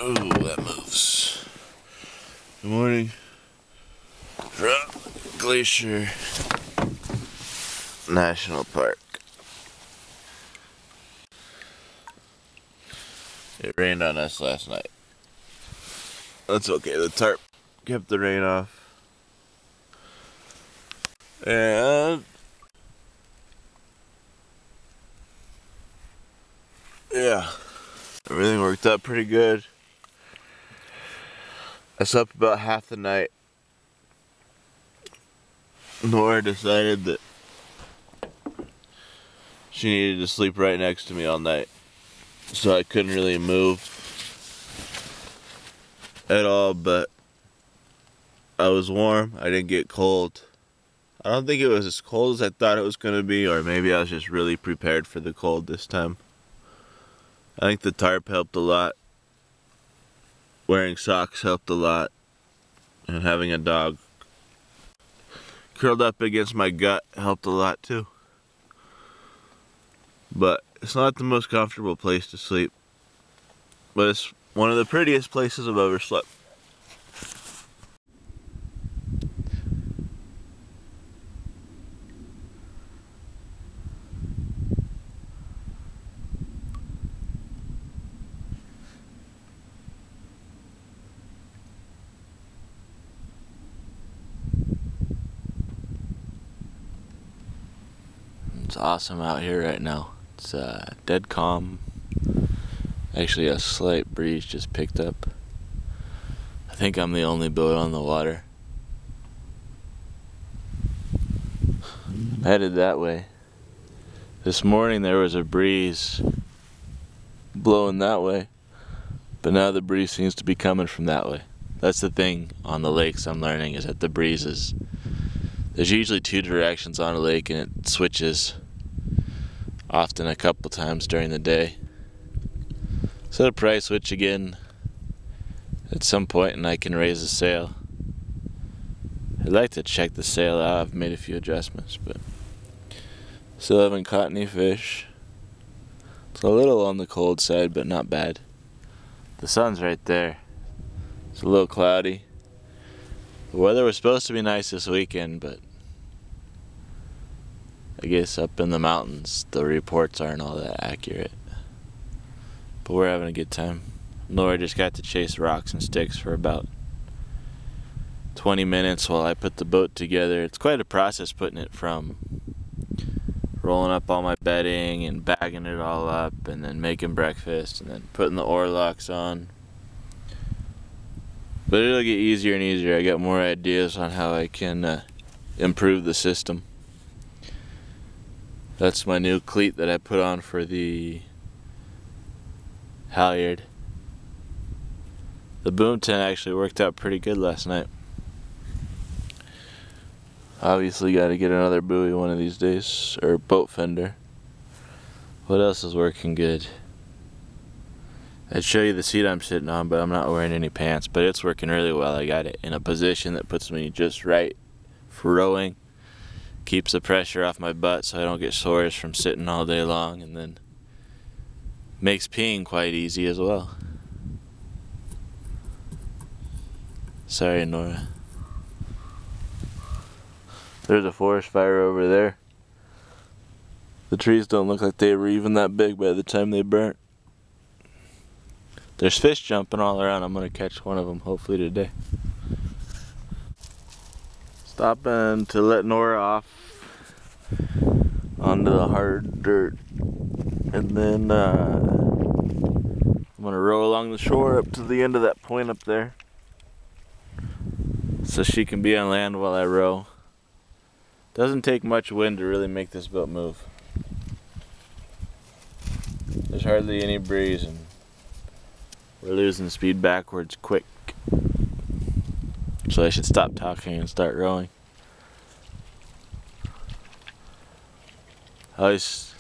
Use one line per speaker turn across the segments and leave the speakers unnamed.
Oh, that moves. Good morning. Glacier National Park. It rained on us last night. That's okay, the tarp kept the rain off. And yeah, everything worked out pretty good. I slept about half the night. Nora decided that she needed to sleep right next to me all night, so I couldn't really move at all, but I was warm. I didn't get cold. I don't think it was as cold as I thought it was going to be, or maybe I was just really prepared for the cold this time. I think the tarp helped a lot. Wearing socks helped a lot. And having a dog curled up against my gut helped a lot too. But it's not the most comfortable place to sleep. But it's one of the prettiest places I've ever slept. It's awesome out here right now. It's dead calm. Actually, a slight breeze just picked up. I think I'm the only boat on the water. I'm headed that way. This morning there was a breeze blowing that way, but now the breeze seems to be coming from that way. That's the thing on the lakes I'm learning, is that the breezes, there's usually two directions on a lake and it switches often a couple times during the day. So it'll probably switch again at some point and I can raise the sail. I'd like to check the sail out. I've made a few adjustments, but still haven't caught any fish. It's a little on the cold side, but not bad. The sun's right there. It's a little cloudy. The weather was supposed to be nice this weekend, but I guess up in the mountains the reports aren't all that accurate. But we're having a good time. Laura just got to chase rocks and sticks for about 20 minutes while I put the boat together. It's quite a process putting it from rolling up all my bedding and bagging it all up and then making breakfast and then putting the oar locks on. But it'll get easier and easier. I got more ideas on how I can improve the system. That's my new cleat that I put on for the halyard. The boom tent actually worked out pretty good last night. Obviously got to get another buoy one of these days, or boat fender. What else is working good? I'd show you the seat I'm sitting on, but I'm not wearing any pants, but it's working really well. I got it in a position that puts me just right for rowing. Keeps the pressure off my butt so I don't get sores from sitting all day long, and then makes peeing quite easy as well. Sorry, Nora. There's a forest fire over there. The trees don't look like they were even that big by the time they burnt. There's fish jumping all around. I'm gonna catch one of them hopefully today. Stopping to let Nora off onto the hard dirt, and then I'm gonna row along the shore up to the end of that point up there so she can be on land while I row. Doesn't take much wind to really make this boat move. There's hardly any breeze and we're losing speed backwards quick. So I should stop talking and start rowing. The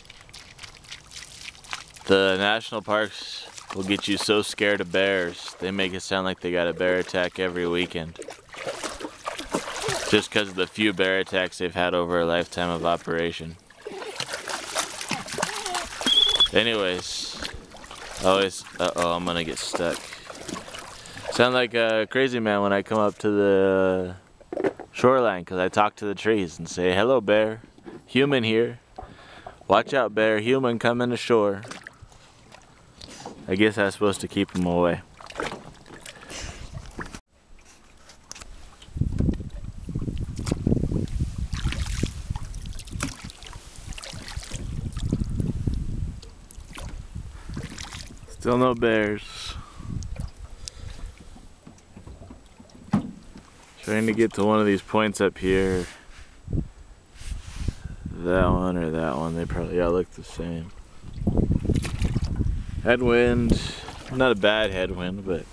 national parks will get you so scared of bears. They make it sound like they got a bear attack every weekend. Just because of the few bear attacks they've had over a lifetime of operation. Anyways, I'm gonna get stuck. Sound like a crazy man when I come up to the shoreline because I talk to the trees and say, hello bear, human here. Watch out bear, human coming ashore. I guess I was supposed to keep him away. Still no bears. Trying to get to one of these points up here. That one or that one, they probably all look the same. Headwind, not a bad headwind, but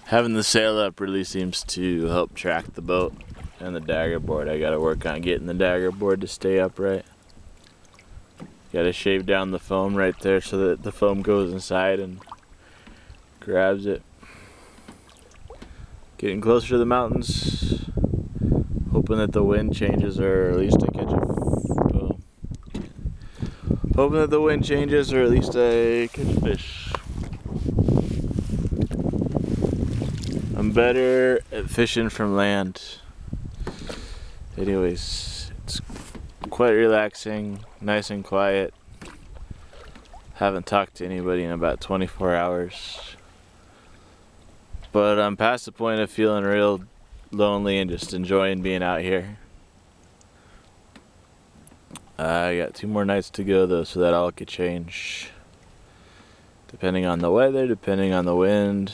having the sail up really seems to help track the boat and the dagger board. I gotta work on getting the dagger board to stay upright. Gotta shave down the foam right there so that the foam goes inside and grabs it. Getting closer to the mountains, hoping that the wind changes or at least I catch a hoping that the wind changes or at least I catch a fish. I'm better at fishing from land. Anyways, it's quite relaxing, nice and quiet. Haven't talked to anybody in about 24 hours. But I'm past the point of feeling real lonely and just enjoying being out here. I got 2 more nights to go though, so that all could change. Depending on the weather, depending on the wind,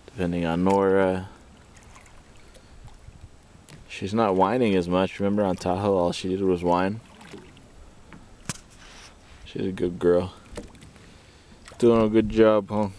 depending on Nora. She's not whining as much. Remember on Tahoe, all she did was whine. She's a good girl. Doing a good job, huh?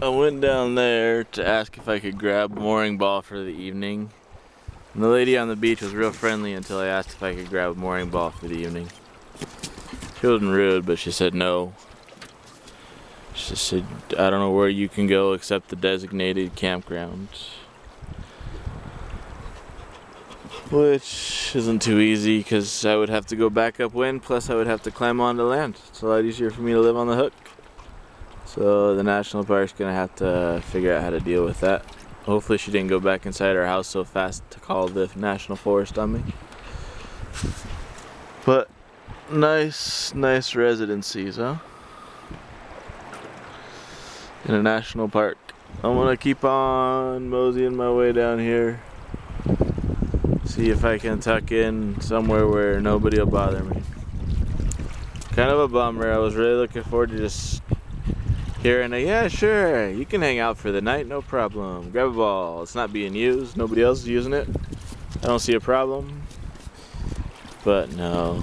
I went down there to ask if I could grab a mooring ball for the evening. And the lady on the beach was real friendly until I asked if I could grab a mooring ball for the evening. She wasn't rude, but she said no. She said, I don't know where you can go except the designated campground. Which isn't too easy because I would have to go back upwind, plus I would have to climb onto land. It's a lot easier for me to live on the hook. So the national park's gonna have to figure out how to deal with that. Hopefully she didn't go back inside her house so fast to call the national forest on me. But nice residencies, huh? In a national park. I'm gonna keep on moseying my way down here. See if I can tuck in somewhere where nobody will bother me. Kind of a bummer. I was really looking forward to just hearing a, yeah, sure, you can hang out for the night, no problem. Grab a ball. It's not being used. Nobody else is using it. I don't see a problem. But no.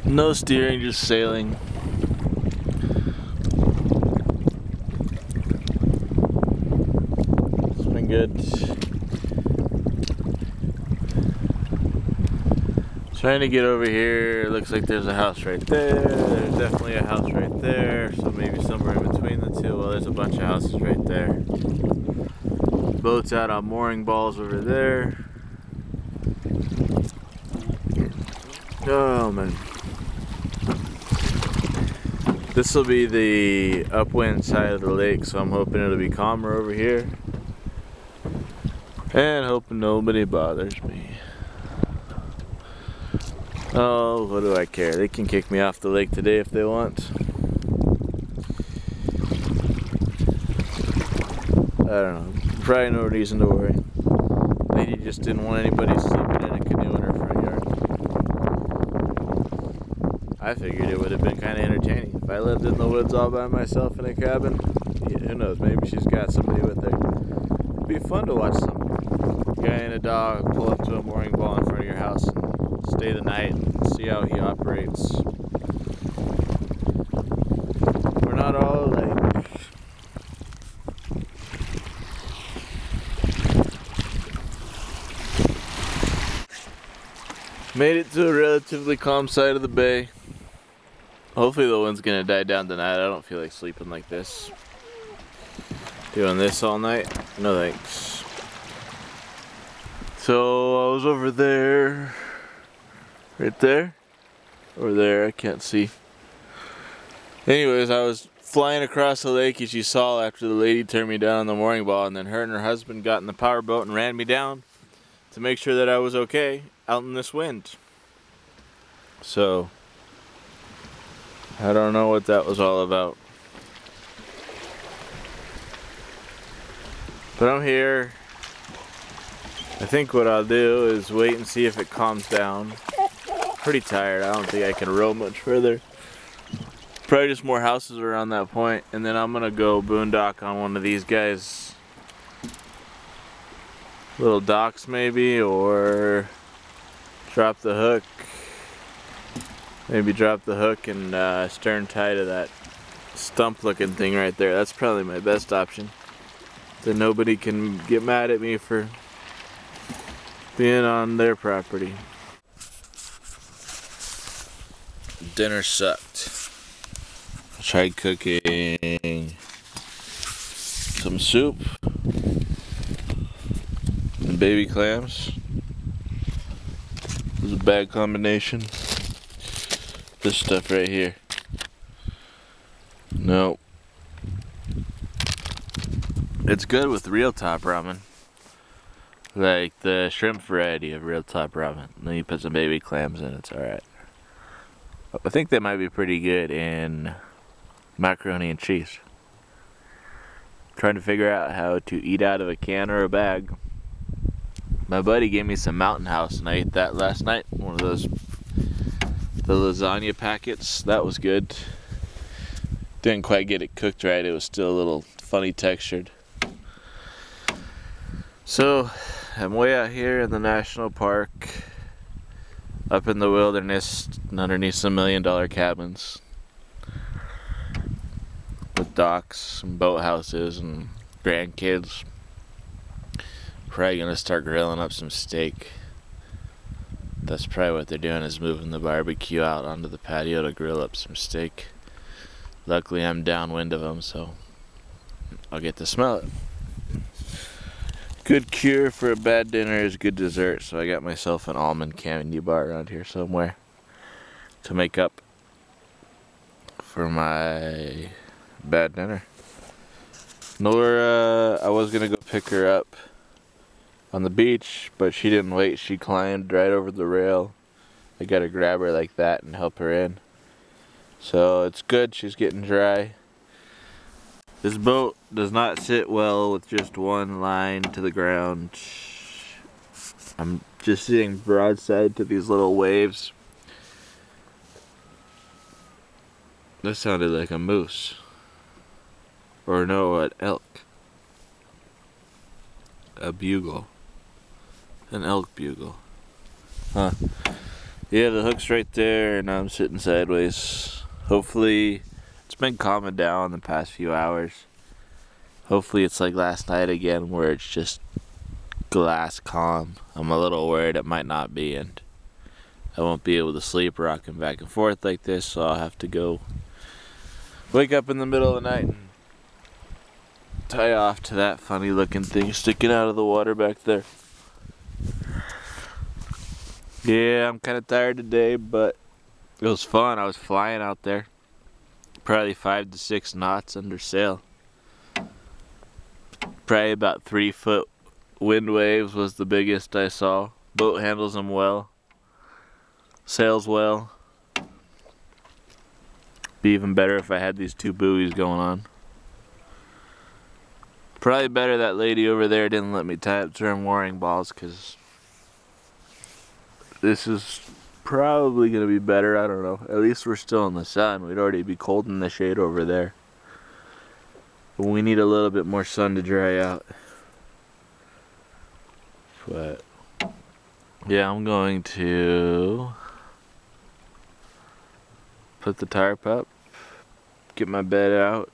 No steering, just sailing. It's been good. Trying to get over here. It looks like there's a house right there. There's definitely a house right there. So maybe somewhere in between the two. Well, there's a bunch of houses right there. Boats out on mooring balls over there. Oh man. This will be the upwind side of the lake, so I'm hoping it'll be calmer over here. And hoping nobody bothers me. Oh, what do I care? They can kick me off the lake today if they want. I don't know. Probably no reason to worry. Lady just didn't want anybody sleeping in a canoe in her front yard. I figured it would have been kind of entertaining. If I lived in the woods all by myself in a cabin, yeah, who knows, maybe she's got somebody with her. It'd be fun to watch some guy and a dog pull up to a mooring ball in front of your house and stay the night and see how he operates. We're not all alike. Made it to a relatively calm side of the bay. Hopefully the wind's gonna die down tonight. I don't feel like sleeping like this. Doing this all night? No thanks. So I was over there. Right there? Or there, I can't see. Anyways, I was flying across the lake as you saw after the lady turned me down on the mooring ball, and then her and her husband got in the power boat and ran me down to make sure that I was okay out in this wind. So I don't know what that was all about. But I'm here. I think what I'll do is wait and see if it calms down. Pretty tired. I don't think I can row much further. Probably just more houses around that point, and then I'm gonna go boondock on one of these guys' little docks maybe, or drop the hook. Maybe drop the hook and stern tie to that stump looking thing right there. That's probably my best option. Then nobody can get mad at me for being on their property. Dinner sucked. I tried cooking some soup, Some baby clams. This is a bad combination. This stuff right here. No. It's good with real top ramen. Like the shrimp variety of real top ramen. And then you put some baby clams in, it's alright. I think they might be pretty good in macaroni and cheese. Trying to figure out how to eat out of a can or a bag. My buddy gave me some Mountain House and I ate that last night. One of those, the lasagna packets. That was good. Didn't quite get it cooked right. It was still a little funny textured. So, I'm way out here in the national park, up in the wilderness, underneath some $1 million cabins. With docks and boathouses and grandkids. Probably gonna start grilling up some steak. That's probably what they're doing, is moving the barbecue out onto the patio to grill up some steak. Luckily I'm downwind of them, so I'll get to smell it. Good cure for a bad dinner is good dessert, so I got myself an almond candy bar around here somewhere to make up for my bad dinner. Nora, I was gonna go pick her up on the beach, but she didn't wait. She climbed right over the rail. I gotta grab her like that and help her in. So it's good, she's getting dry. This boat does not sit well with just one line to the ground. I'm just sitting broadside to these little waves. That sounded like a moose. Or no, an elk. A bugle. An elk bugle. Huh. Yeah, the hook's right there and I'm sitting sideways. Hopefully, it's been calming down the past few hours. Hopefully it's like last night again where it's just glass calm. I'm a little worried it might not be, and I won't be able to sleep rocking back and forth like this, so I'll have to go wake up in the middle of the night and tie off to that funny looking thing sticking out of the water back there. Yeah, I'm kind of tired today, but it was fun. I was flying out there. Probably 5 to 6 knots under sail. Probably about 3-foot wind waves was the biggest I saw. Boat handles them well. Sails well. Be even better if I had these 2 buoys going on. Probably better that lady over there didn't let me tie up to her mooring balls, because this is probably going to be better. I don't know. At least we're still in the sun. We'd already be cold in the shade over there. But we need a little bit more sun to dry out. But yeah, I'm going to put the tarp up, get my bed out,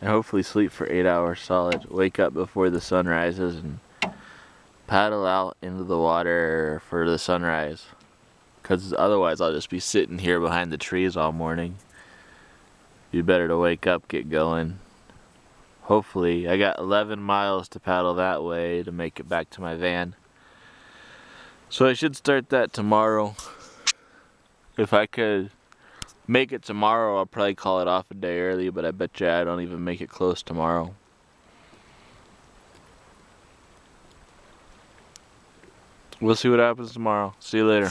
and hopefully sleep for 8 hours solid. Wake up before the sun rises and paddle out into the water for the sunrise. Because otherwise I'll just be sitting here behind the trees all morning. Be better to wake up, get going. Hopefully, I got 11 miles to paddle that way to make it back to my van. So I should start that tomorrow. If I could make it tomorrow, I'll probably call it off a day early, but I bet you I don't even make it close tomorrow. We'll see what happens tomorrow. See you later.